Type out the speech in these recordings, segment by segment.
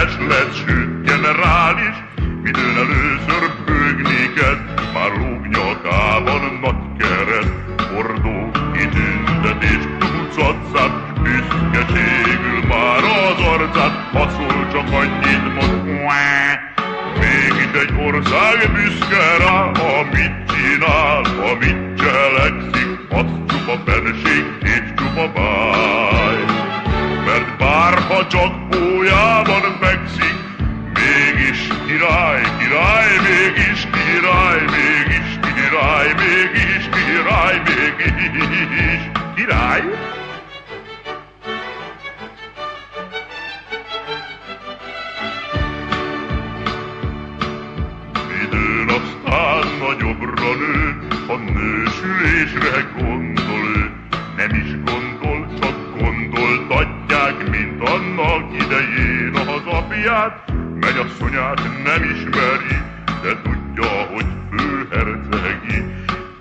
nemes lett, sőt generális, midőn először bőgni kezd, már lóg nyakában nagy keret, hordó kitüntetés tucatszát, büszkeségül már az arcát, ha szól csak annyit mond, mégis egy ország büszke rá, amit csinál, amit cselekszik, az csupa fenség és csupa báj. Mert bárha csak pólyában fekszik, mégis király, király, mégis király, mégis király, mégis király, mégis király. Időn aztán nagyobbra nő, a nősülésre gondol ő. Nem is gondol, csak gondoltatják, mint annak idején az apját. Mennyasszonyát nem ismeri, de tudja, hogy főhercegi.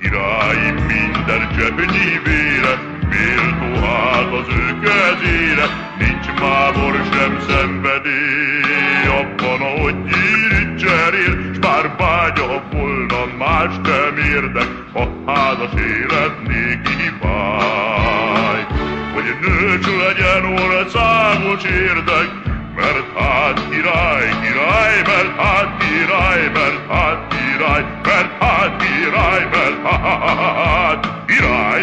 Királyi minden cseppnyi vére, méltó hát az ő kezére. Nincs mámor sem szenvedély abban, ahogy írt cserél, s bár vágya volna, más nem érdek, a házas élet néki vágy. Hogy nős legyen országos érdek, mert hát király, király, mert hát király, mert hát király, mert hát király, mert hát király.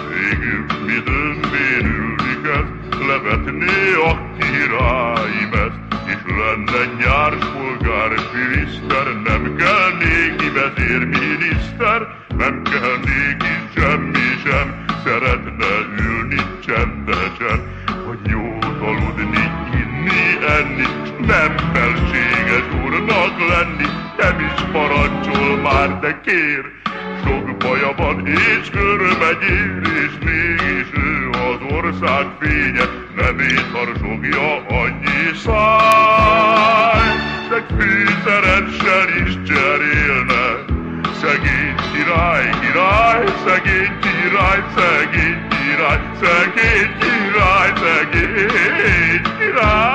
Végül midőn bénülni kezd, levetné a királyi meszt, és lenne nyárs polgárminiszter, nem kell néki vezérminiszter, nem kell néki semmi sem, szeretne ülni csendesen, hogy jót aludni, inni, enni, s nem felséges úrnak lenni, nem is parancsol már, de kér, sok baja van és körmegyér, és mégis ő az ország fénye, nevét harsogja annyi száj. De fűszeressel is cserélne, szegény király, király, szegény király, szegény király, szegény király, szegény király.